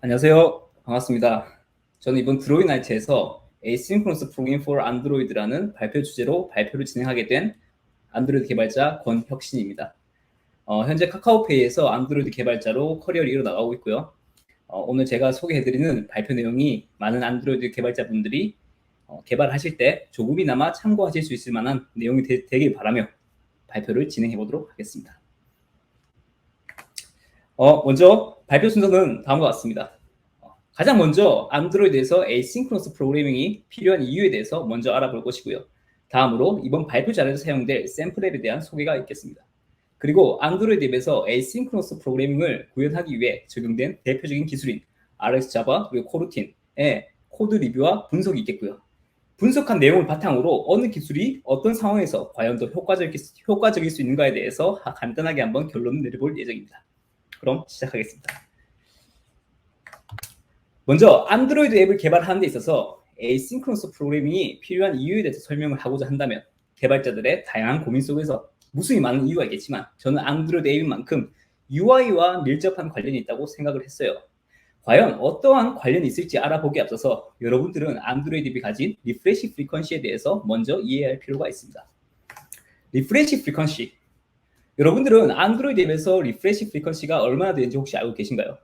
안녕하세요. 반갑습니다. 저는 이번 드로잉 나이트에서 Asynchronous Programming for Android라는 발표 주제로 발표를 진행하게 된 안드로이드 개발자 권혁신입니다. 현재 카카오페이에서 안드로이드 개발자로 커리어를 이어나가고 있고요. 오늘 제가 소개해드리는 발표 내용이 많은 안드로이드 개발자분들이 개발하실 때 조금이나마 참고하실 수 있을 만한 내용이 되길 바라며 발표를 진행해 보도록 하겠습니다. 먼저 발표 순서는 다음과 같습니다. 가장 먼저 안드로이드에서 에이싱크로너스 프로그래밍이 필요한 이유에 대해서 먼저 알아볼 것이고요. 다음으로 이번 발표 자료에서 사용될 샘플 앱에 대한 소개가 있겠습니다. 그리고 안드로이드 앱에서 에이싱크로너스 프로그래밍을 구현하기 위해 적용된 대표적인 기술인 RxJava 그리고 코루틴의 코드 리뷰와 분석이 있겠고요. 분석한 내용을 바탕으로 어느 기술이 어떤 상황에서 과연 더 효과적일 수 있는가에 대해서 간단하게 한번 결론을 내려볼 예정입니다. 그럼 시작하겠습니다. 먼저 안드로이드 앱을 개발하는 데 있어서 에이싱크로너스 프로그래밍이 필요한 이유에 대해서 설명을 하고자 한다면 개발자들의 다양한 고민 속에서 무수히 많은 이유가 있겠지만 저는 안드로이드 앱인 만큼 UI와 밀접한 관련이 있다고 생각을 했어요. 과연 어떠한 관련이 있을지 알아보기에 앞서서 여러분들은 안드로이드 앱이 가진 리프레시 프리퀀시에 대해서 먼저 이해할 필요가 있습니다. 리프레시 프리퀀시, 여러분들은 안드로이드 앱에서 리프레시 프리퀀시가 얼마나 되는지 혹시 알고 계신가요?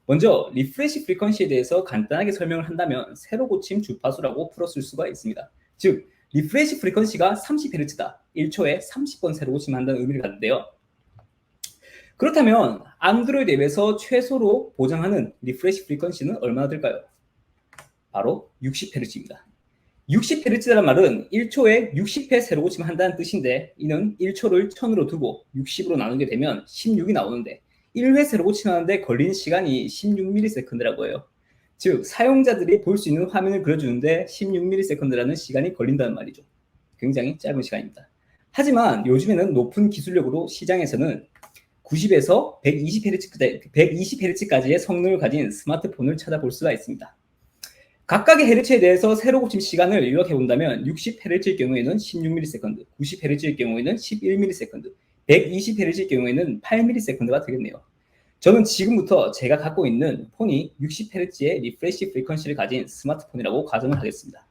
먼저 리프레시 프리퀀시에 대해서 간단하게 설명을 한다면 새로 고침 주파수라고 풀어쓸 수가 있습니다. 즉 리프레시 프리퀀시가 30Hz다. 1초에 30번 새로 고침한다는 의미를 갖는데요. 그렇다면 안드로이드 앱에서 최소로 보장하는 리프레시 프리퀀시는 얼마나 될까요? 바로 60Hz입니다. 60Hz라는 말은 1초에 60회 새로 고침을 한다는 뜻인데 이는 1초를 1000으로 두고 60으로 나누게 되면 16이 나오는데 1회 새로 고침하는데 걸리는 시간이 16ms라고 해요. 즉 사용자들이 볼 수 있는 화면을 그려주는데 16ms라는 시간이 걸린다는 말이죠. 굉장히 짧은 시간입니다. 하지만 요즘에는 높은 기술력으로 시장에서는 90에서 120Hz까지의 성능을 가진 스마트폰을 찾아볼 수가 있습니다. 각각의 헤르츠에 대해서 새로 고침 시간을 요약해 본다면 60Hz일 경우에는 16ms, 90Hz일 경우에는 11ms, 120Hz일 경우에는 8ms가 되겠네요. 저는 지금부터 제가 갖고 있는 폰이 60Hz의 리프레시 프리퀀시를 가진 스마트폰이라고 가정을 하겠습니다.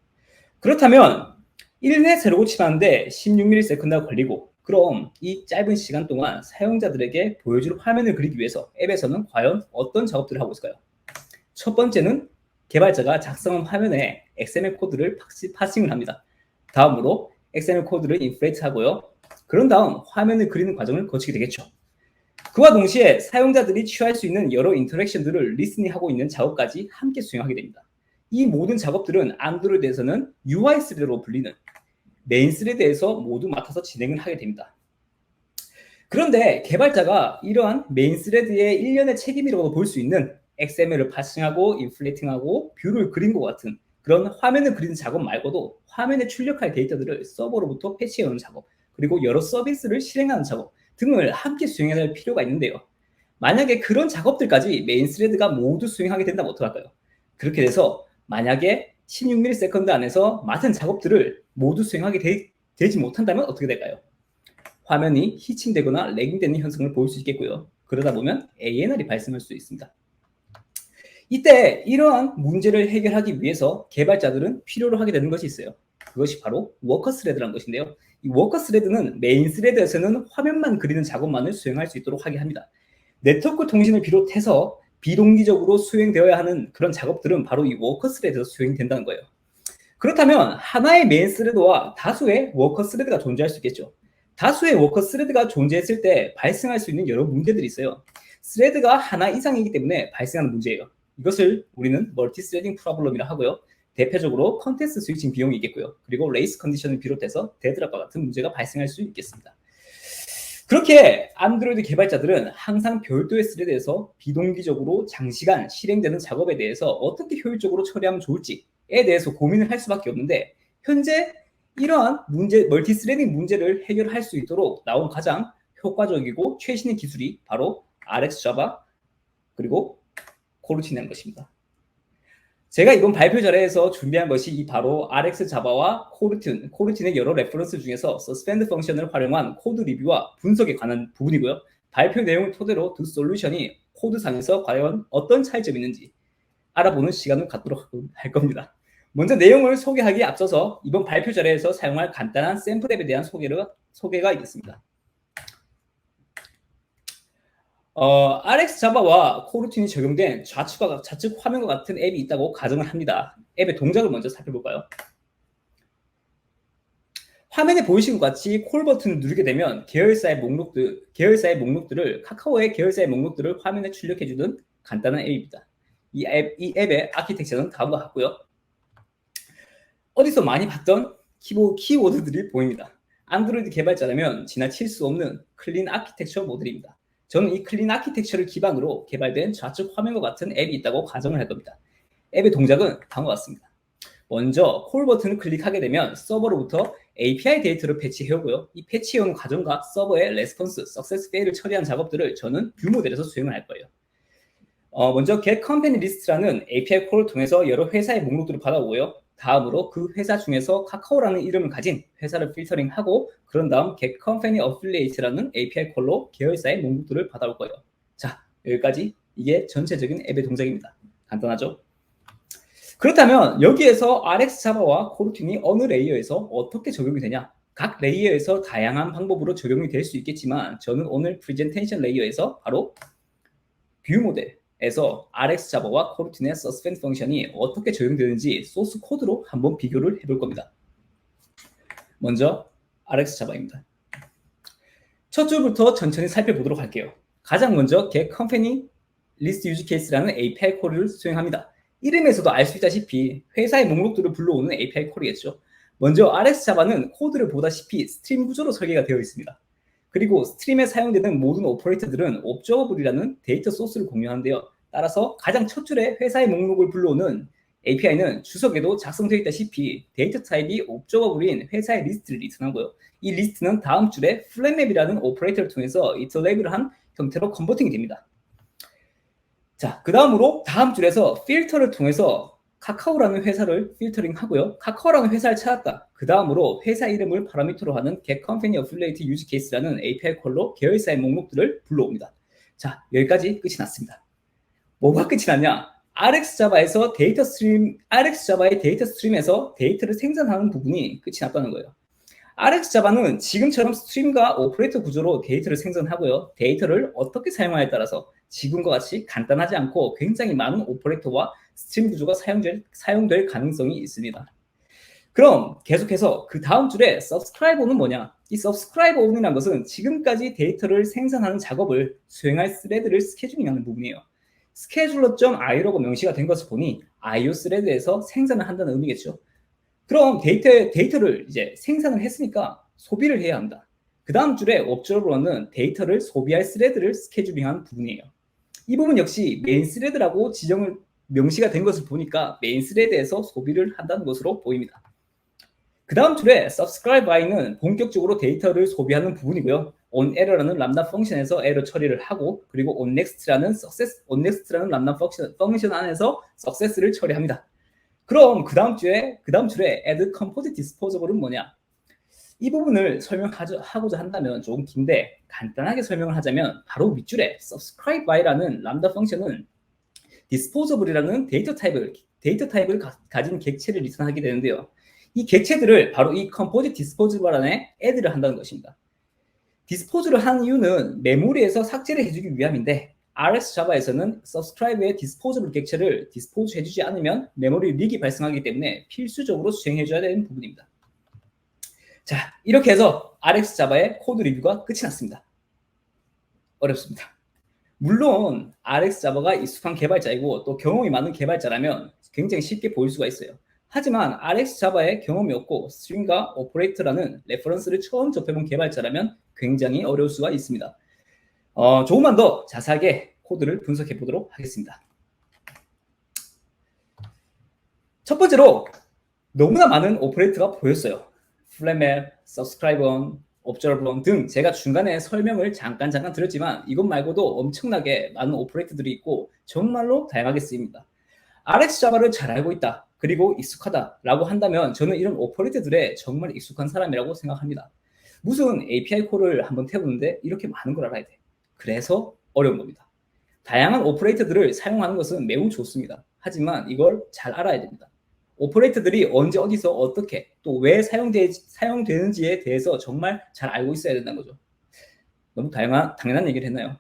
그렇다면 1회 새로 고침하는데 16ms가 걸리고 그럼 이 짧은 시간 동안 사용자들에게 보여줄 화면을 그리기 위해서 앱에서는 과연 어떤 작업들을 하고 있을까요? 첫 번째는 개발자가 작성한 화면에 XML 코드를 파싱을 합니다. 다음으로 XML 코드를 인플레이트 하고요. 그런 다음 화면을 그리는 과정을 거치게 되겠죠. 그와 동시에 사용자들이 취할 수 있는 여러 인터랙션들을 리스닝하고 있는 작업까지 함께 수행하게 됩니다. 이 모든 작업들은 안드로이드에서는 UI 스레드로 불리는 메인 스레드에서 모두 맡아서 진행을 하게 됩니다. 그런데 개발자가 이러한 메인 스레드의 일련의 책임이라고 볼 수 있는 XML을 파싱하고 인플레이팅하고 뷰를 그린 것 같은 그런 화면을 그리는 작업 말고도 화면에 출력할 데이터들을 서버로부터 패치해오는 작업, 그리고 여러 서비스를 실행하는 작업 등을 함께 수행해야 할 필요가 있는데요. 만약에 그런 작업들까지 메인 스레드가 모두 수행하게 된다면 어떡할까요? 그렇게 돼서 만약에 16ms 안에서 맡은 작업들을 모두 수행하게 되지 못한다면 어떻게 될까요? 화면이 히칭되거나 래깅되는 현상을 볼 수 있겠고요. 그러다 보면 ANR이 발생할 수 있습니다. 이때 이러한 문제를 해결하기 위해서 개발자들은 필요로 하게 되는 것이 있어요. 그것이 바로 워커 스레드라는 것인데요. 이 워커 스레드는 메인 스레드에서는 화면만 그리는 작업만을 수행할 수 있도록 하게 합니다. 네트워크 통신을 비롯해서 비동기적으로 수행되어야 하는 그런 작업들은 바로 이 워커 스레드에서 수행된다는 거예요. 그렇다면 하나의 메인 스레드와 다수의 워커 스레드가 존재할 수 있겠죠. 다수의 워커 스레드가 존재했을 때 발생할 수 있는 여러 문제들이 있어요. 스레드가 하나 이상이기 때문에 발생하는 문제예요. 이것을 우리는 멀티 스레딩 프로블럼이라 하고요. 대표적으로 컨텍스트 스위칭 비용이 있겠고요. 그리고 레이스 컨디션을 비롯해서 데드락과 같은 문제가 발생할 수 있겠습니다. 그렇게 안드로이드 개발자들은 항상 별도의 스레드에서 비동기적으로 장시간 실행되는 작업에 대해서 어떻게 효율적으로 처리하면 좋을지에 대해서 고민을 할 수밖에 없는데 현재 이러한 멀티 스레딩 문제를 해결할 수 있도록 나온 가장 효과적이고 최신의 기술이 바로 RxJava 그리고 코루틴이라는 것입니다. 제가 이번 발표 자료에서 준비한 것이 바로 RxJava와 코루틴의 여러 레퍼런스 중에서 서스펜드 펑션을 활용한 코드 리뷰와 분석에 관한 부분이고요. 발표 내용을 토대로 두 솔루션이 코드상에서 과연 어떤 차이점이 있는지 알아보는 시간을 갖도록 할 겁니다. 먼저 내용을 소개하기에 앞서서 이번 발표 자료에서 사용할 간단한 샘플 앱에 대한 소개가 있겠습니다. RX 자바와 코르틴이 적용된 좌측 화면과 같은 앱이 있다고 가정을 합니다. 앱의 동작을 먼저 살펴볼까요? 화면에 보이신 것 같이 콜 버튼을 누르게 되면 계열사의 목록들을 카카오의 계열사의 목록들을 화면에 출력해주는 간단한 앱입니다. 이 앱의 아키텍처는 다음과 같고요. 어디서 많이 봤던 키워드들이 보입니다. 안드로이드 개발자라면 지나칠 수 없는 클린 아키텍처 모델입니다. 저는 이 클린 아키텍처를 기반으로 개발된 좌측 화면과 같은 앱이 있다고 가정을 할 겁니다. 앱의 동작은 다음과 같습니다. 먼저 콜 버튼을 클릭하게 되면 서버로부터 API 데이터를 패치해오고요. 이 패치해오는 과정과 서버의 레스폰스, 석세스 페일을 처리한 작업들을 저는 뷰 모델에서 수행을 할 거예요. 먼저 get company list라는 API 콜을 통해서 여러 회사의 목록들을 받아오고요. 다음으로 그 회사 중에서 카카오라는 이름을 가진 회사를 필터링하고 그런 다음 get company affiliate라는 API 콜로 계열사의 목록들을 받아올 거예요. 자, 여기까지 이게 전체적인 앱의 동작입니다. 간단하죠? 그렇다면 여기에서 RX 자바와 코르틴이 어느 레이어에서 어떻게 적용이 되냐? 각 레이어에서 다양한 방법으로 적용이 될 수 있겠지만 저는 오늘 프레젠테이션 레이어에서 바로 뷰 모델에서 RX 자바와 코르틴의 서스펜드 펑션이 어떻게 적용되는지 소스 코드로 한번 비교를 해볼 겁니다. 먼저 RX 자바입니다. 첫 줄부터 천천히 살펴보도록 할게요. 가장 먼저 get company list use case라는 API 콜을 수행합니다. 이름에서도 알 수 있다시피 회사의 목록들을 불러오는 API 콜이겠죠. 먼저 RX 자바는 코드를 보다시피 스트림 구조로 설계가 되어 있습니다. 그리고 스트림에 사용되는 모든 오퍼레이터들은 옵저버블이라는 데이터 소스를 공유하는데요. 따라서 가장 첫 줄에 회사의 목록을 불러오는 API는 주석에도 작성되어 있다시피 데이터 타입이 옵저버블인 회사의 리스트를 리턴하고요. 이 리스트는 다음 줄에 플랫맵이라는 오퍼레이터를 통해서 이터레이블을 한 형태로 컨버팅이 됩니다. 자, 그 다음으로 다음 줄에서 필터를 통해서 카카오라는 회사를 필터링 하고요. 카카오라는 회사를 찾았다. 그 다음으로 회사 이름을 파라미터로 하는 get company affiliate use case라는 API 콜로 계열사의 목록들을 불러옵니다. 자, 여기까지 끝이 났습니다. 뭐가 끝이 났냐? RX 자바의 데이터 스트림에서 데이터를 생산하는 부분이 끝이 났다는 거예요. RX 자바는 지금처럼 스트림과 오퍼레이터 구조로 데이터를 생성하고요. 데이터를 어떻게 사용하냐에 따라서 지금과 같이 간단하지 않고 굉장히 많은 오퍼레이터와 스트림 구조가 사용될 가능성이 있습니다. 그럼 계속해서 그 다음 줄에 subscribe는 뭐냐? 이 subscribe이라는 것은 지금까지 데이터를 생산하는 작업을 수행할 스레드를 스케줄링하는 부분이에요. scheduler.io라고 명시가 된 것을 보니 IO 스레드에서 생산을 한다는 의미겠죠. 그럼 데이터를 이제 생산을 했으니까 소비를 해야 합니다. 그 다음 줄에 observer는 데이터를 소비할 스레드를 스케줄링한 부분이에요. 이 부분 역시 메인 스레드라고 명시가 된 것을 보니까 메인 스레드에서 소비를 한다는 것으로 보입니다. 그 다음 줄에 subscribe by는 본격적으로 데이터를 소비하는 부분이고요. on error라는 람다 펑션에서 에러 처리를 하고 그리고 on next라는 람다 펑션 안에서 success를 처리합니다. 그럼 그 다음 줄에 add composite disposable은 뭐냐? 이 부분을 설명하고자 한다면 조금 긴데 간단하게 설명을 하자면 바로 윗줄에 subscribe by라는 람다 펑션은 disposable이라는 데이터 타입을 가진 객체를 리턴하게 되는데요. 이 객체들을 바로 이 composite disposable 안에 add를 한다는 것입니다. dispose를 한 이유는 메모리에서 삭제를 해주기 위함인데 RX 자바에서는 subscribe의 disposable 객체를 dispose 해주지 않으면 메모리 릭이 발생하기 때문에 필수적으로 수행해줘야 되는 부분입니다. 자, 이렇게 해서 RX 자바의 코드 리뷰가 끝이 났습니다. 어렵습니다. 물론 RX 자바가 익숙한 개발자이고 또 경험이 많은 개발자라면 굉장히 쉽게 보일 수가 있어요. 하지만 RX 자바에 경험이 없고 스트링과 오퍼레이터라는 레퍼런스를 처음 접해본 개발자라면 굉장히 어려울 수가 있습니다. 조금만 더 자세하게 코드를 분석해 보도록 하겠습니다. 첫 번째로 너무나 많은 오퍼레이터가 보였어요. 플랫맵, subscribe on, observe on 등 제가 중간에 설명을 잠깐 드렸지만 이것 말고도 엄청나게 많은 오퍼레이터들이 있고 정말로 다양하게 쓰입니다. RX 자바를 잘 알고 있다. 그리고 익숙하다라고 한다면 저는 이런 오퍼레이터들에 정말 익숙한 사람이라고 생각합니다. 무슨 API 콜을 한번 태우는데 이렇게 많은 걸 알아야 돼. 그래서 어려운 겁니다. 다양한 오퍼레이터들을 사용하는 것은 매우 좋습니다. 하지만 이걸 잘 알아야 됩니다. 오퍼레이터들이 언제 어디서 어떻게 또 왜 사용되는지에 대해서 정말 잘 알고 있어야 된다는 거죠. 너무 당연한 얘기를 했나요?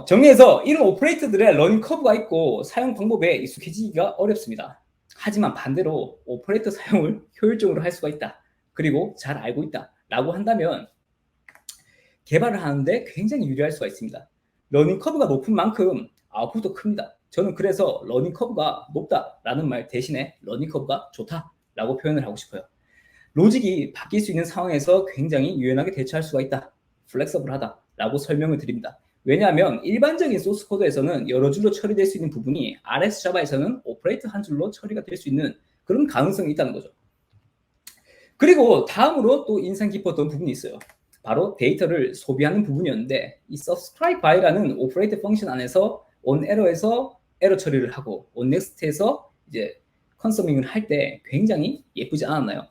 정리해서 이런 오퍼레이터들의 러닝 커브가 있고 사용 방법에 익숙해지기가 어렵습니다. 하지만 반대로 오퍼레이터 사용을 효율적으로 할 수가 있다. 그리고 잘 알고 있다. 라고 한다면 개발을 하는데 굉장히 유리할 수가 있습니다. 러닝 커브가 높은 만큼 아웃풋도 큽니다. 저는 그래서 러닝 커브가 높다라는 말 대신에 러닝 커브가 좋다라고 표현을 하고 싶어요. 로직이 바뀔 수 있는 상황에서 굉장히 유연하게 대처할 수가 있다. 플렉서블하다라고 설명을 드립니다. 왜냐하면 일반적인 소스 코드에서는 여러 줄로 처리될 수 있는 부분이 RX 자바에서는 오퍼레이터 한 줄로 처리가 될 수 있는 그런 가능성이 있다는 거죠. 그리고 다음으로 또 인상 깊었던 부분이 있어요. 바로 데이터를 소비하는 부분이었는데 이 subscribe by라는 오퍼레이터 펑션 안에서 on error에서 에러 처리를 하고 on next에서 이제 컨서밍을 할 때 굉장히 예쁘지 않았나요?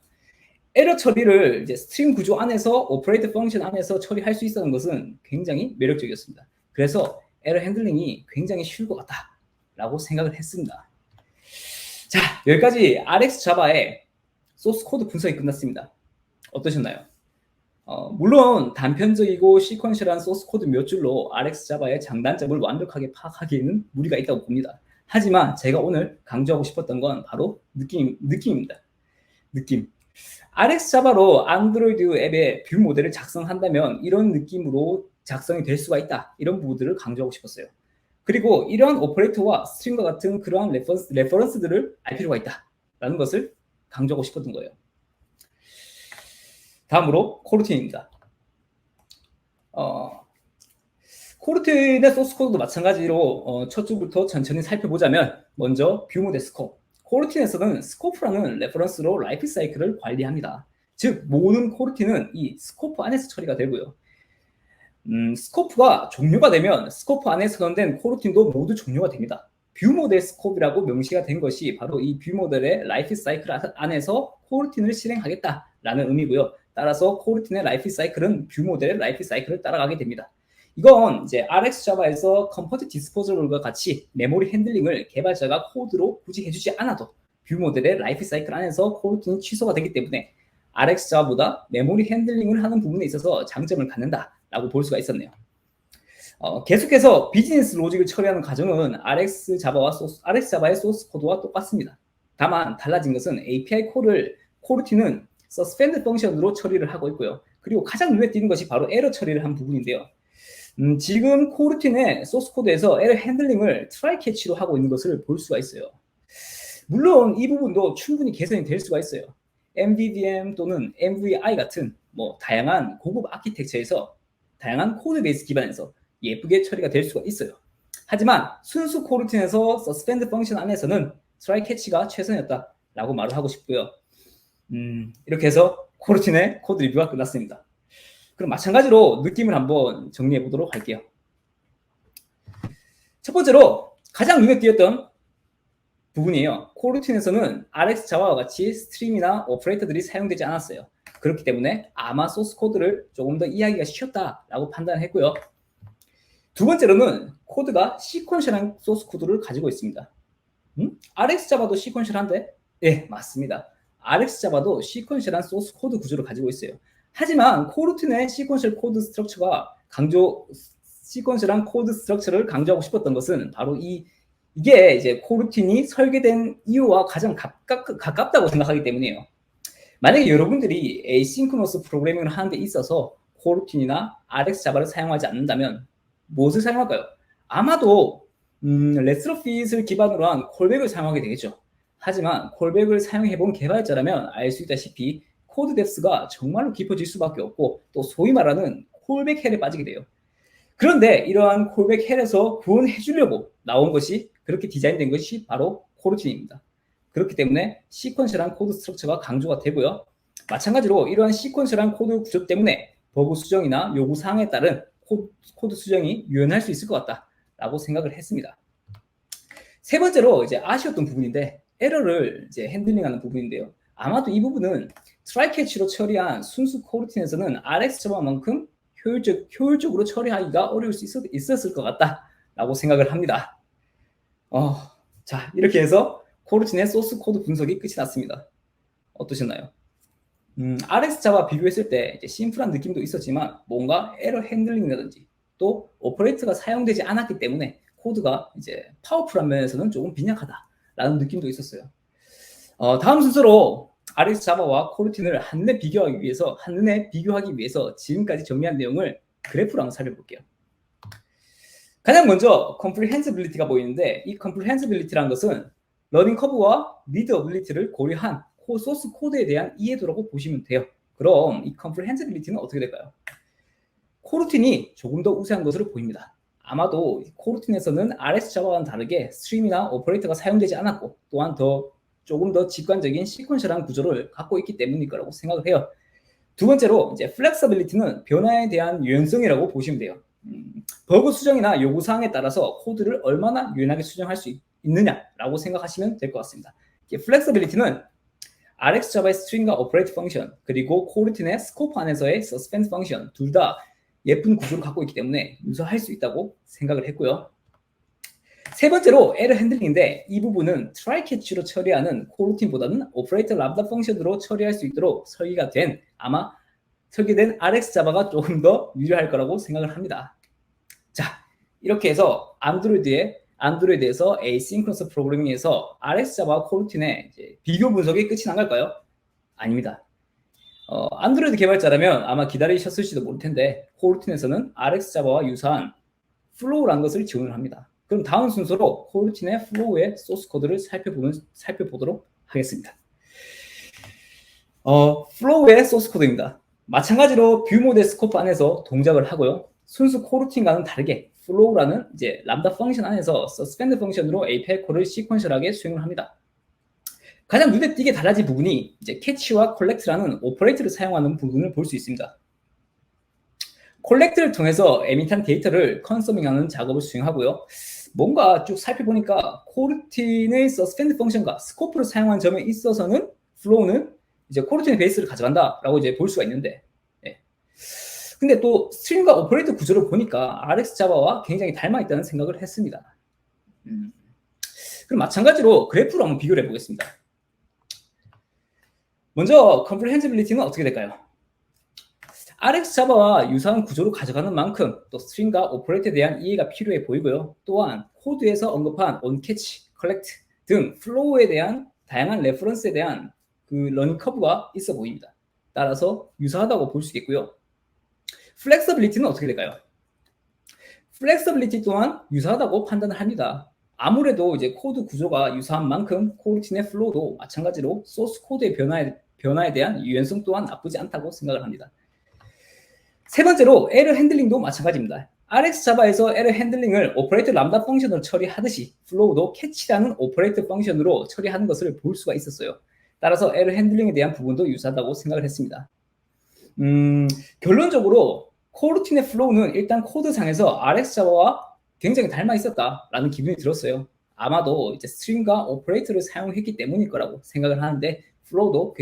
에러 처리를 이제 스트림 구조 안에서 오퍼레이터 펑션 안에서 처리할 수 있었던 것은 굉장히 매력적이었습니다. 그래서 에러 핸들링이 굉장히 쉬울 것 같다라고 생각을 했습니다. 자, 여기까지 RX 자바의 소스 코드 분석이 끝났습니다. 어떠셨나요? 물론 단편적이고 시퀀셜한 소스 코드 몇 줄로 RX 자바의 장단점을 완벽하게 파악하기에는 무리가 있다고 봅니다. 하지만 제가 오늘 강조하고 싶었던 건 바로 느낌입니다. 느낌. RX 자바로 안드로이드 앱의 뷰 모델을 작성한다면 이런 느낌으로 작성이 될 수가 있다. 이런 부분들을 강조하고 싶었어요. 그리고 이러한 오퍼레이터와 스트링과 같은 그러한 레퍼런스들을 알 필요가 있다. 라는 것을 강조하고 싶었던 거예요. 다음으로 코르틴입니다. 코르틴의 소스 코드도 마찬가지로 첫 줄부터 천천히 살펴보자면 먼저 뷰 모델 스코프. 코르틴에서는 스코프라는 레퍼런스로 라이프 사이클을 관리합니다. 즉 모든 코르틴은 이 스코프 안에서 처리가 되고요. 스코프가 종료가 되면 스코프 안에 선언된 코르틴도 모두 종료가 됩니다. 뷰 모델 스코프라고 명시가 된 것이 바로 이 뷰 모델의 라이프 사이클 안에서 코르틴을 실행하겠다라는 의미고요. 따라서 코르틴의 라이프 사이클은 뷰 모델의 라이프 사이클을 따라가게 됩니다. 이건 이제 RX 자바에서 컴포트 디스포저블과 같이 메모리 핸들링을 개발자가 코드로 굳이 해주지 않아도 뷰 모델의 라이프 사이클 안에서 코르틴이 취소가 되기 때문에 RX 자바보다 메모리 핸들링을 하는 부분에 있어서 장점을 갖는다라고 볼 수가 있었네요. 계속해서 비즈니스 로직을 처리하는 과정은 RX 자바의 소스 코드와 똑같습니다. 다만 달라진 것은 API 콜을 코르틴은 서스펜드 펑션으로 처리를 하고 있고요. 그리고 가장 눈에 띄는 것이 바로 에러 처리를 한 부분인데요. 지금 코르틴의 소스 코드에서 에러 핸들링을 트라이 캐치로 하고 있는 것을 볼 수가 있어요. 물론 이 부분도 충분히 개선이 될 수가 있어요. MVVM 또는 MVI 같은 다양한 고급 아키텍처에서 다양한 코드 베이스 기반에서 예쁘게 처리가 될 수가 있어요. 하지만 순수 코르틴에서 서스펜드 펑션 안에서는 트라이 캐치가 최선이었다라고 말을 하고 싶고요. 이렇게 해서 코르틴의 코드 리뷰가 끝났습니다. 그럼 마찬가지로 느낌을 한번 정리해 보도록 할게요. 첫 번째로 가장 눈에 띄었던 부분이에요. 코르틴에서는 RX 자바와 같이 스트림이나 오퍼레이터들이 사용되지 않았어요. 그렇기 때문에 아마 소스 코드를 조금 더 이해하기가 쉬웠다라고 판단했고요. 두 번째로는 코드가 시퀀셜한 소스 코드를 가지고 있습니다. RX 자바도 시퀀셜한데? 네, 맞습니다. RX 자바도 시퀀셜한 소스 코드 구조를 가지고 있어요. 하지만 코르틴의 시퀀셜한 코드 스트럭처를 강조하고 싶었던 것은 바로 이게 이제 코르틴이 설계된 이유와 가장 가깝다고 생각하기 때문이에요. 만약에 여러분들이 에이싱크로너스 프로그래밍을 하는 데 있어서 코르틴이나 RX 자바를 사용하지 않는다면 무엇을 사용할까요? 아마도 레트로핏을 기반으로 한 콜백을 사용하게 되겠죠. 하지만 콜백을 사용해본 개발자라면 알 수 있다시피 코드 뎁스가 정말로 깊어질 수밖에 없고 또 소위 말하는 콜백 헬에 빠지게 돼요. 그런데 이러한 콜백 헬에서 구원해 주려고 나온 것이 그렇게 디자인된 것이 바로 코르틴입니다. 그렇기 때문에 시퀀셜한 코드 스트럭처가 강조가 되고요. 마찬가지로 이러한 시퀀셜한 코드 구조 때문에 버그 수정이나 요구 사항에 따른 코드 수정이 유연할 수 있을 것 같다라고 생각을 했습니다. 세 번째로 이제 아쉬웠던 부분인데 에러를 이제 핸들링하는 부분인데요. 아마도 이 부분은 트라이 캐치로 처리한 순수 코르틴에서는 RX 자바만큼 효율적으로 처리하기가 어려울 수 있었을 것 같다라고 생각을 합니다. 자, 이렇게 해서 코르틴의 소스 코드 분석이 끝이 났습니다. 어떠셨나요? RX 자와 비교했을 때 이제 심플한 느낌도 있었지만 뭔가 에러 핸들링이라든지 또 오퍼레이터가 사용되지 않았기 때문에 코드가 이제 파워풀한 면에서는 조금 빈약하다라는 느낌도 있었어요. 다음 순서로 RX 자바와 코르틴을 한눈에 비교하기 위해서 지금까지 정리한 내용을 그래프로 한번 살펴볼게요. 가장 먼저 comprehensibility가 보이는데 이 comprehensibility라는 것은 러닝 커브와 리더빌리티를 고려한 소스 코드에 대한 이해도라고 보시면 돼요. 그럼 이 comprehensibility는 어떻게 될까요? 코르틴이 조금 더 우세한 것으로 보입니다. 아마도 코르틴에서는 RX 자바와는 다르게 스트림이나 오퍼레이터가 사용되지 않았고 또한 조금 더 직관적인 시퀀셜한 구조를 갖고 있기 때문일 거라고 생각을 해요. 두 번째로 이제 플렉서빌리티는 변화에 대한 유연성이라고 보시면 돼요. 버그 수정이나 요구사항에 따라서 코드를 얼마나 유연하게 수정할 수 있느냐라고 생각하시면 될 것 같습니다. 플렉서빌리티는 RX 자바의 스트링과 오퍼레이트 펑션 그리고 코르틴의 스코프 안에서의 서스펜드 펑션 둘 다 예쁜 구조를 갖고 있기 때문에 유사할 수 있다고 생각을 했고요. 세 번째로 에러 핸들링인데 이 부분은 트라이 캐치로 처리하는 코르틴보다는 오퍼레이터 람다 펑션으로 처리할 수 있도록 설계된 RX 자바가 조금 더 유리할 거라고 생각을 합니다. 자, 이렇게 해서 안드로이드에서 에이싱크러너스 프로그래밍에서 RX 자바와 코르틴의 비교 분석이 끝이 난 걸까요? 아닙니다. 안드로이드 개발자라면 아마 기다리셨을지도 모를 텐데 코르틴에서는 RX 자바와 유사한 플로우라는 것을 지원을 합니다. 그럼 다음 순서로 코르틴의 플로우의 소스 코드를 살펴보도록 하겠습니다. 플로우의 소스 코드입니다. 마찬가지로 뷰 모델 스코프 안에서 동작을 하고요. 순수 코르틴과는 다르게 플로우라는 이제 람다 펑션 안에서 서스펜드 펑션으로 API 콜을 시퀀셜하게 수행을 합니다. 가장 눈에 띄게 달라진 부분이 이제 캐치와 콜렉트라는 오퍼레이터를 사용하는 부분을 볼 수 있습니다. 콜렉트를 통해서 에밋한 데이터를 컨서밍하는 작업을 수행하고요. 뭔가 쭉 살펴보니까 코르틴의 서스펜드 펑션과 스코프를 사용한 점에 있어서는 플로우는 이제 코르틴의 베이스를 가져간다라고 이제 볼 수가 있는데, 근데 또 스트림과 오퍼레이터 구조를 보니까 RX 자바와 굉장히 닮아 있다는 생각을 했습니다. 그럼 마찬가지로 그래프로 한번 비교를 해보겠습니다. 먼저 comprehensibility는 어떻게 될까요? RX 자바와 유사한 구조로 가져가는 만큼 또 스트링과 오퍼레이터에 대한 이해가 필요해 보이고요. 또한 코드에서 언급한 onCatch, collect 등 플로우에 대한 다양한 레퍼런스에 대한 그 러닝 커브가 있어 보입니다. 따라서 유사하다고 볼 수 있겠고요. 플렉서빌리티는 어떻게 될까요? 플렉서빌리티 또한 유사하다고 판단을 합니다. 아무래도 이제 코드 구조가 유사한 만큼 코르틴의 플로우도 마찬가지로 소스 코드의 변화에 대한 유연성 또한 나쁘지 않다고 생각을 합니다. 세 번째로 에러 핸들링도 마찬가지입니다. RX 자바에서 에러 핸들링을 오퍼레이터 람다 펑션으로 처리하듯이 플로우도 캐치라는 오퍼레이터 펑션으로 처리하는 것을 볼 수가 있었어요. 따라서 에러 핸들링에 대한 부분도 유사하다고 생각을 했습니다. 결론적으로 코르틴의 플로우는 일단 코드상에서 RX 자바와 굉장히 닮아 있었다라는 기분이 들었어요. 아마도 이제 스트링과 오퍼레이터를 사용했기 때문일 거라고 생각을 하는데 플로우도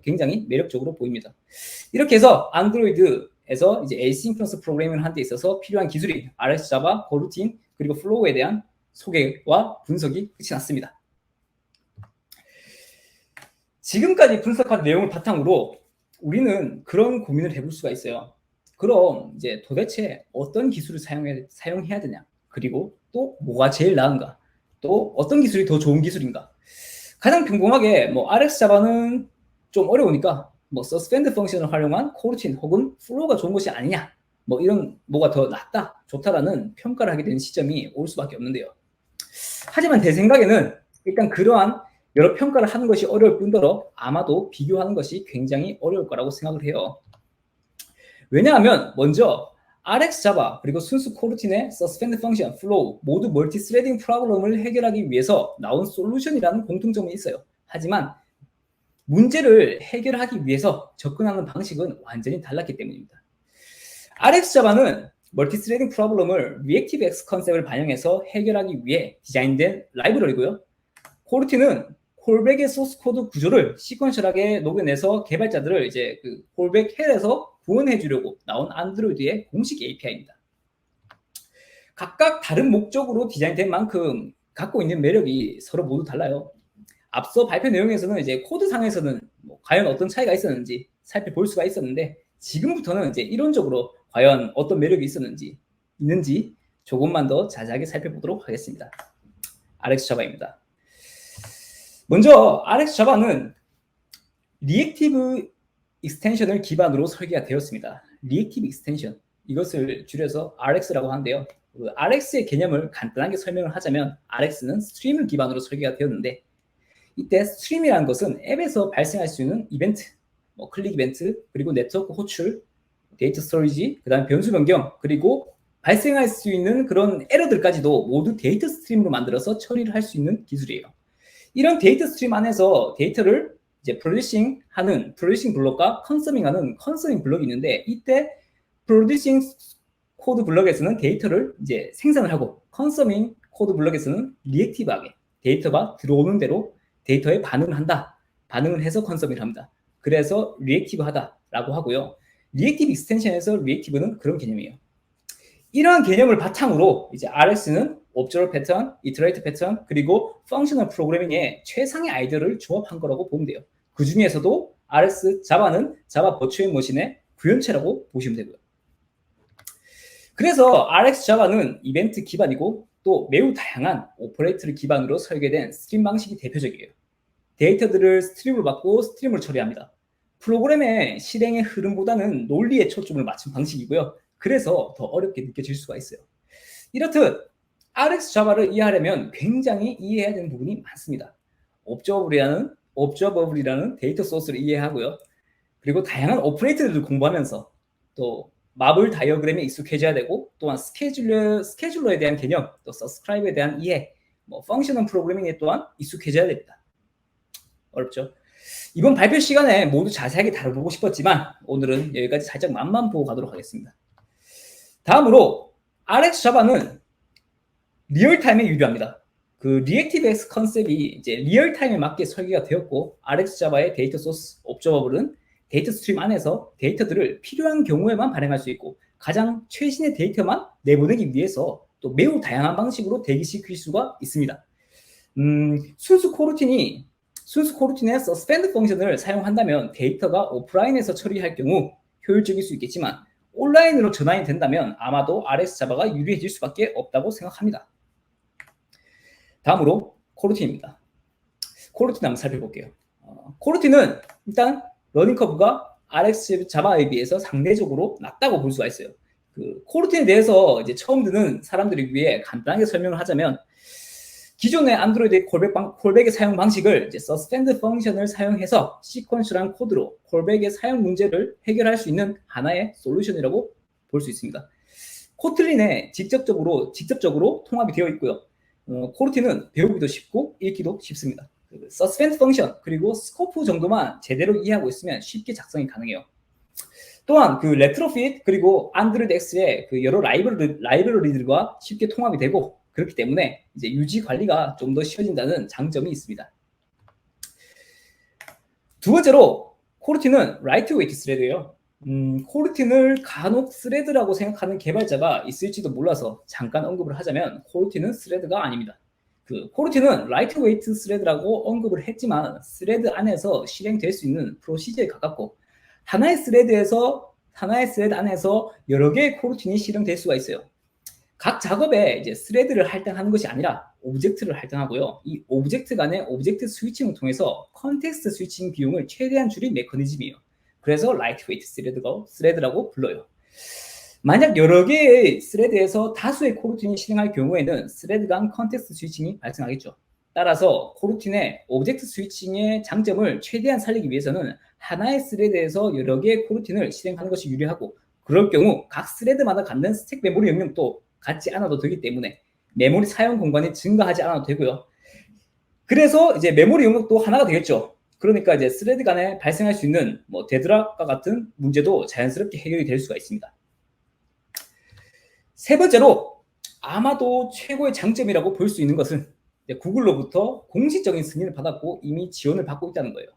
굉장히 매력적으로 보입니다. 이렇게 해서 안드로이드에서 이제 에이싱크러너스 프로그래밍을 하는 데 있어서 필요한 기술이 RX 자바, 코르틴 그리고 플로우에 대한 소개와 분석이 끝이 났습니다. 지금까지 분석한 내용을 바탕으로 우리는 그런 고민을 해볼 수가 있어요. 그럼 이제 도대체 어떤 기술을 사용해야 되냐? 그리고 또 뭐가 제일 나은가? 또 어떤 기술이 더 좋은 기술인가? 가장 평범하게 RX 자바는 좀 어려우니까 서스펜드 펑션을 활용한 코르틴 혹은 플로우가 좋은 것이 아니냐? 이런 뭐가 더 낫다, 좋다라는 평가를 하게 되는 시점이 올 수밖에 없는데요. 하지만 제 생각에는 일단 그러한 여러 평가를 하는 것이 어려울 뿐더러 아마도 비교하는 것이 굉장히 어려울 거라고 생각을 해요. 왜냐하면 먼저 RX 자바 그리고 순수 코르틴의 서스펜드 펑션, 플로우 모두 멀티 스레딩 프로블럼을 해결하기 위해서 나온 솔루션이라는 공통점이 있어요. 하지만 문제를 해결하기 위해서 접근하는 방식은 완전히 달랐기 때문입니다. RX 자바는 멀티 스레딩 프로블럼을 리액티브 X 컨셉을 반영해서 해결하기 위해 디자인된 라이브러리고요. 코르틴은 콜백의 소스 코드 구조를 시퀀셜하게 녹여내서 개발자들을 이제 그 콜백 헬에서 구원해 주려고 나온 안드로이드의 공식 API입니다. 각각 다른 목적으로 디자인된 만큼 갖고 있는 매력이 서로 모두 달라요. 앞서 발표 내용에서는 이제 코드상에서는 뭐 과연 어떤 차이가 있었는지 살펴볼 수가 있었는데, 지금부터는 이제 이론적으로 과연 어떤 매력이 있는지 조금만 더 자세하게 살펴보도록 하겠습니다. RX 자바입니다. 먼저 RX 자바는 리액티브 익스텐션을 기반으로 설계가 되었습니다. 리액티브 익스텐션, 이것을 줄여서 RX라고 하는데요. 그 RX의 개념을 간단하게 설명을 하자면, RX는 스트림을 기반으로 설계가 되었는데, 이때 스트림이라는 것은 앱에서 발생할 수 있는 이벤트, 뭐 클릭 이벤트, 그리고 네트워크 호출, 데이터 스토리지, 그 다음 변수 변경, 그리고 발생할 수 있는 그런 에러들까지도 모두 데이터 스트림으로 만들어서 처리를 할 수 있는 기술이에요. 이런 데이터 스트림 안에서 데이터를 이제 프로듀싱 블록과 컨서밍하는 컨서밍 블록이 있는데, 이때 프로듀싱 코드 블록에서는 데이터를 이제 생산을 하고, 컨서밍 코드 블록에서는 리액티브하게 데이터가 들어오는 대로 데이터에 반응을 해서 컨서밍을 합니다. 그래서 리액티브하다라고 하고요. 리액티브 익스텐션에서 리액티브는 그런 개념이에요. 이러한 개념을 바탕으로 이제 RX는 옵저버 패턴, 이터레이트 패턴, 그리고 펑셔널 프로그래밍의 최상의 아이디어를 조합한 거라고 보면 돼요. 그 중에서도 RX 자바는 자바 버추얼 머신의 구현체라고 보시면 되고요. 그래서 RX 자바는 이벤트 기반이고 또 매우 다양한 오퍼레이터를 기반으로 설계된 스트림 방식이 대표적이에요. 데이터들을 스트림으로 받고 스트림을 처리합니다. 프로그램의 실행의 흐름보다는 논리에 초점을 맞춘 방식이고요. 그래서 더 어렵게 느껴질 수가 있어요. 이렇듯 RX 자바를 이해하려면 굉장히 이해해야 되는 부분이 많습니다. 옵저버블이라는 데이터 소스를 이해하고요. 그리고 다양한 오퍼레이터들을 공부하면서 또 마블 다이어그램에 익숙해져야 되고, 또한 스케줄러에 대한 개념, 또 서브스크라이브에 대한 이해, 뭐 펑셔널 프로그래밍에 또한 익숙해져야 됩니다. 어렵죠? 이번 발표 시간에 모두 자세하게 다뤄보고 싶었지만 오늘은 여기까지 살짝 맛만 보고 가도록 하겠습니다. 다음으로 RX 자바는 리얼타임에 유리합니다. 그 리액티브X 컨셉이 이제 리얼타임에 맞게 설계가 되었고, RX 자바의 데이터 소스 옵저버블은 데이터 스트림 안에서 데이터들을 필요한 경우에만 발행할 수 있고, 가장 최신의 데이터만 내보내기 위해서 또 매우 다양한 방식으로 대기시킬 수가 있습니다. 순수 코루틴의 서스펜드 펑션을 사용한다면 데이터가 오프라인에서 처리할 경우 효율적일 수 있겠지만, 온라인으로 전환이 된다면 아마도 RX 자바가 유리해질 수밖에 없다고 생각합니다. 다음으로 코루틴입니다. 코루틴 한번 살펴볼게요. 코루틴은 일단 러닝 커브가 RX 자바에 비해서 상대적으로 낮다고 볼 수가 있어요. 그 코루틴에 대해서 이제 처음 듣는 사람들을 위해 간단하게 설명을 하자면, 기존의 안드로이드 콜백의 사용 방식을 이제 서스펜드 펑션을 사용해서 시퀀셜한 코드로 콜백의 사용 문제를 해결할 수 있는 하나의 솔루션이라고 볼 수 있습니다. 코틀린에 직접적으로 통합이 되어 있고요. 코루틴은 배우기도 쉽고 읽기도 쉽습니다. 서스펜드 펑션 그리고 스코프 정도만 제대로 이해하고 있으면 쉽게 작성이 가능해요. 또한 그 레트로핏 그리고 안드로이드 X의 그 여러 라이브러리들과 쉽게 통합이 되고, 그렇기 때문에 이제 유지 관리가 좀 더 쉬워진다는 장점이 있습니다. 두 번째로 코루틴은 라이트 웨이트 스레드예요. 코루틴을 간혹 스레드라고 생각하는 개발자가 있을지도 몰라서 잠깐 언급을 하자면, 코루틴은 스레드가 아닙니다. 그 코루틴은 라이트 웨이트 스레드라고 언급을 했지만 스레드 안에서 실행될 수 있는 프로시저에 가깝고, 하나의 스레드 안에서 여러 개의 코루틴이 실행될 수가 있어요. 각 작업에 이제 스레드를 할당하는 것이 아니라 오브젝트를 할당하고요. 이 오브젝트 간의 오브젝트 스위칭을 통해서 컨텍스트 스위칭 비용을 최대한 줄인 메커니즘이에요. 그래서 라이트웨이트 스레드라고 불러요. 만약 여러 개의 스레드에서 다수의 코루틴이 실행할 경우에는 스레드 간 컨텍스트 스위칭이 발생하겠죠. 따라서 코루틴의 오브젝트 스위칭의 장점을 최대한 살리기 위해서는 하나의 스레드에서 여러 개의 코루틴을 실행하는 것이 유리하고, 그럴 경우 각 스레드마다 갖는 스택 메모리 영역도 같지 않아도 되기 때문에 메모리 사용 공간이 증가하지 않아도 되고요. 그래서 이제 메모리 영역도 하나가 되겠죠. 그러니까 이제 스레드 간에 발생할 수 있는 뭐 데드락과 같은 문제도 자연스럽게 해결이 될 수가 있습니다. 세 번째로 아마도 최고의 장점이라고 볼 수 있는 것은 구글로부터 공식적인 승인을 받았고 이미 지원을 받고 있다는 거예요.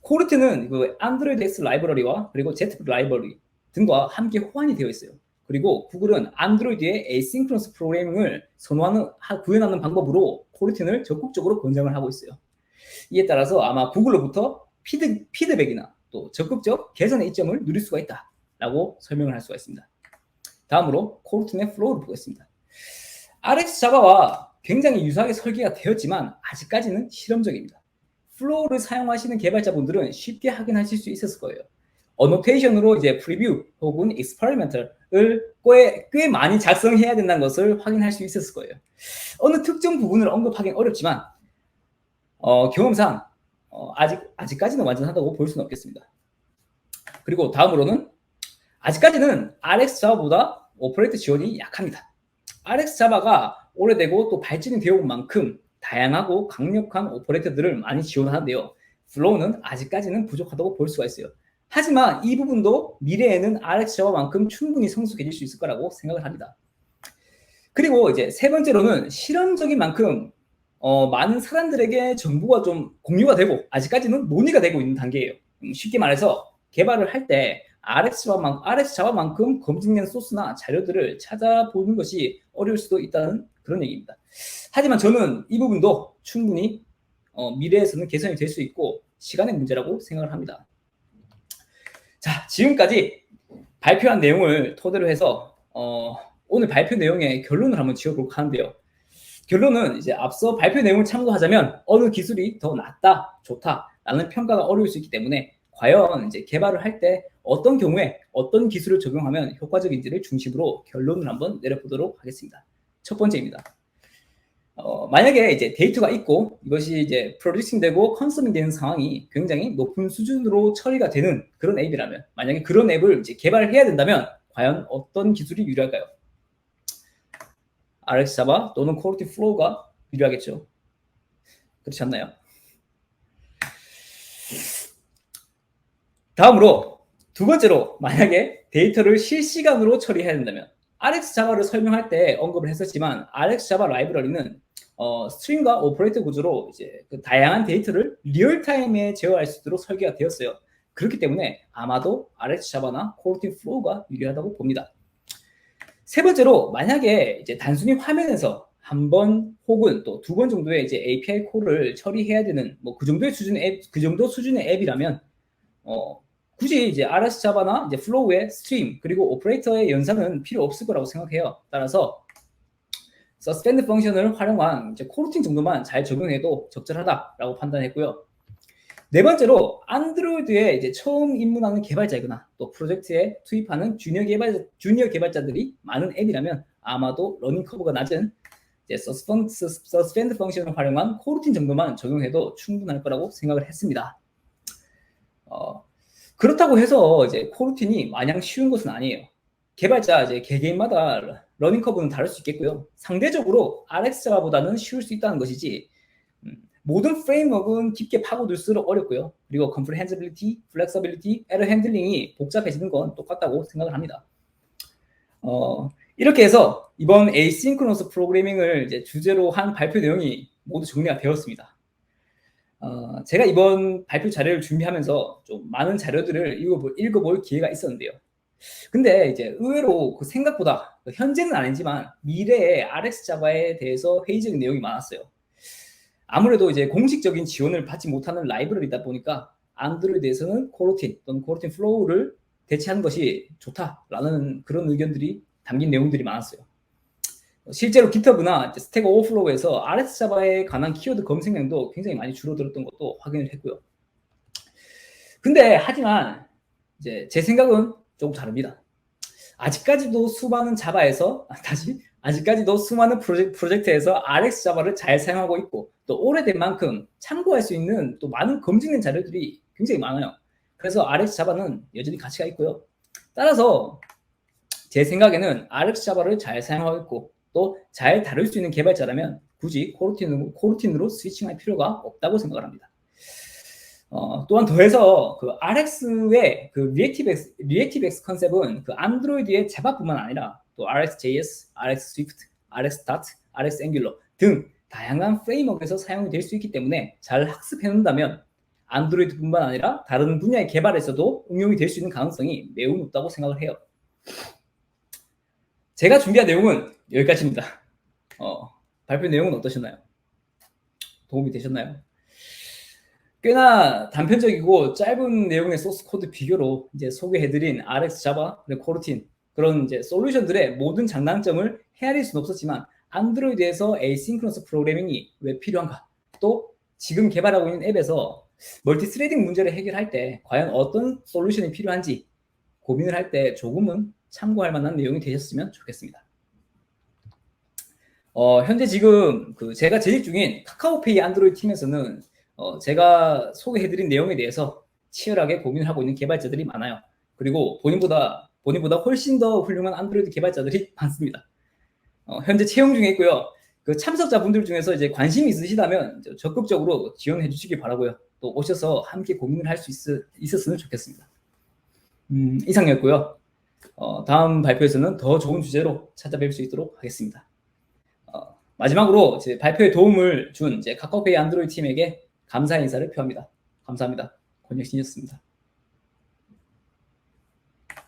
코르트는 그 안드로이드 X 라이브러리와 그리고 ZF 라이브러리 등과 함께 호환이 되어 있어요. 그리고 구글은 안드로이드의 에이싱크러너스 프로그래밍을 구현하는 방법으로 코르틴을 적극적으로 권장을 하고 있어요. 이에 따라서 아마 구글로부터 피드백이나 또 적극적 개선의 이점을 누릴 수가 있다라고 설명을 할 수가 있습니다. 다음으로 코르틴의 플로우를 보겠습니다. RX 자바와 굉장히 유사하게 설계가 되었지만 아직까지는 실험적입니다. 플로우를 사용하시는 개발자분들은 쉽게 확인하실 수 있었을 거예요. 어노테이션으로 이제 프리뷰 혹은 익스퍼리멘털을 꽤 많이 작성해야 된다는 것을 확인할 수 있었을 거예요. 어느 특정 부분을 언급하기는 어렵지만 경험상 아직까지는 완전하다고 볼 수는 없겠습니다. 그리고 다음으로는 아직까지는 RX 자바보다 오퍼레이터 지원이 약합니다. RX 자바가 오래되고 또 발전이 되어 온 만큼 다양하고 강력한 오퍼레이터들을 많이 지원하는데요. 플로우는 아직까지는 부족하다고 볼 수가 있어요. 하지만 이 부분도 미래에는 RX 자바만큼 충분히 성숙해질 수 있을 거라고 생각을 합니다. 그리고 이제 세 번째로는 실험적인 만큼 많은 사람들에게 정보가 좀 공유가 되고 아직까지는 논의가 되고 있는 단계예요. 쉽게 말해서 개발을 할 때 RX 자바만큼 검증된 소스나 자료들을 찾아보는 것이 어려울 수도 있다는 그런 얘기입니다. 하지만 저는 이 부분도 충분히 미래에서는 개선이 될 수 있고 시간의 문제라고 생각을 합니다. 자, 지금까지 발표한 내용을 토대로 해서 오늘 발표 내용의 결론을 한번 지어볼까 하는데요. 결론은 이제 앞서 발표 내용을 참고하자면 어느 기술이 더 낫다, 좋다라는 평가가 어려울 수 있기 때문에 과연 이제 개발을 할 때 어떤 경우에 어떤 기술을 적용하면 효과적인지를 중심으로 결론을 한번 내려보도록 하겠습니다. 첫 번째입니다. 만약에 이제 데이터가 있고 이것이 이제 프로듀싱되고 컨서밍 되는 상황이 굉장히 높은 수준으로 처리가 되는 그런 앱이라면, 만약에 그런 앱을 이제 개발을 해야 된다면 과연 어떤 기술이 유리할까요? RX 자바 또는 코르틴 플로우가 유리하겠죠. 그렇지 않나요? 다음으로 두 번째로, 만약에 데이터를 실시간으로 처리해야 된다면, RX 자바를 설명할 때 언급을 했었지만 RX 자바 라이브러리는 스트림과 오퍼레이터 구조로 이제 그 다양한 데이터를 리얼타임에 제어할 수 있도록 설계가 되었어요. 그렇기 때문에 아마도 RX 자바나 코르틴 플로우가 유리하다고 봅니다. 세 번째로, 만약에 이제 단순히 화면에서 한 번 혹은 또 두 번 정도의 이제 API 콜을 처리해야 되는 그 정도 수준의 앱이라면 굳이 이제 RX 자바나 이제 플로우의 스트림 그리고 오퍼레이터의 연산은 필요 없을 거라고 생각해요. 따라서 서스펜드 펑션을 활용한 이제 코르틴 정도만 잘 적용해도 적절하다라고 판단했고요. 네 번째로, 안드로이드에 이제 처음 입문하는 개발자이거나 또 프로젝트에 투입하는 주니어 개발자들이 많은 앱이라면 아마도 러닝 커브가 낮은 이제 서스펜드 펑션을 활용한 코르틴 정도만 적용해도 충분할 거라고 생각을 했습니다. 그렇다고 해서 이제 코르틴이 마냥 쉬운 것은 아니에요. 개발자 이제 개개인마다 러닝 커브는 다를 수 있겠고요. 상대적으로 RX 자바보다는 쉬울 수 있다는 것이지 모든 프레임워크는 깊게 파고들수록 어렵고요. 그리고 comprehensibility, flexibility, error handling이 복잡해지는 건 똑같다고 생각을 합니다. 이렇게 해서 이번 에이싱크로너스 프로그래밍을 이제 주제로 한 발표 내용이 모두 정리가 되었습니다. 제가 이번 발표 자료를 준비하면서 좀 많은 자료들을 읽어볼 기회가 있었는데요. 근데 이제 의외로 그 생각보다 현재는 아니지만 미래의 RX 자바에 대해서 회의적인 내용이 많았어요. 아무래도 이제 공식적인 지원을 받지 못하는 라이브러리다 보니까 안드로이드에서는 코르틴 또는 코르틴 플로우를 대체하는 것이 좋다라는 그런 의견들이 담긴 내용들이 많았어요. 실제로 GitHub나 스택 오버플로우에서 RX 자바에 관한 키워드 검색량도 굉장히 많이 줄어들었던 것도 확인을 했고요. 근데 하지만 이제 제 생각은 조금 다릅니다. 아직까지도 수많은 프로젝트에서 RX 자바를 잘 사용하고 있고 또 오래된 만큼 참고할 수 있는 또 많은 검증된 자료들이 굉장히 많아요. 그래서 RX 자바는 여전히 가치가 있고요. 따라서 제 생각에는 RX 자바를 잘 사용하고 있고 또 잘 다룰 수 있는 개발자라면 굳이 코르틴으로 스위칭할 필요가 없다고 생각을 합니다. 또한 더해서 그 RX의 그 리액티브X 컨셉은 그 안드로이드의 자바뿐만 아니라 또 RxJS, RxSwift, RxDart, RxAngular 등 다양한 프레임워크에서 사용이 될 수 있기 때문에 잘 학습해 놓는다면 안드로이드뿐만 아니라 다른 분야의 개발에서도 응용이 될 수 있는 가능성이 매우 높다고 생각을 해요. 제가 준비한 내용은 여기까지입니다. 발표 내용은 어떠셨나요? 도움이 되셨나요? 꽤나 단편적이고 짧은 내용의 소스 코드 비교로 이제 소개해드린 RX 자바, 그리고 코르틴 그런 이제 솔루션들의 모든 장단점을 헤아릴 수는 없었지만 안드로이드에서 에이싱크러너스 프로그래밍이 왜 필요한가? 또 지금 개발하고 있는 앱에서 멀티스레딩 문제를 해결할 때 과연 어떤 솔루션이 필요한지 고민을 할 때 조금은 참고할 만한 내용이 되셨으면 좋겠습니다. 현재 지금 제가 재직 중인 카카오페이 안드로이드 팀에서는 제가 소개해드린 내용에 대해서 치열하게 고민을 하고 있는 개발자들이 많아요. 그리고 본인보다 훨씬 더 훌륭한 안드로이드 개발자들이 많습니다. 현재 채용 중에 있고요. 그 참석자분들 중에서 이제 관심이 있으시다면 적극적으로 지원해 주시기 바라고요. 또 오셔서 함께 고민을 할 수 있었으면 좋겠습니다. 이상이었고요. 다음 발표에서는 더 좋은 주제로 찾아뵐 수 있도록 하겠습니다. 마지막으로 제 발표에 도움을 준 카카오페이 안드로이드 팀에게 감사 인사를 표합니다. 감사합니다. 권혁신이었습니다.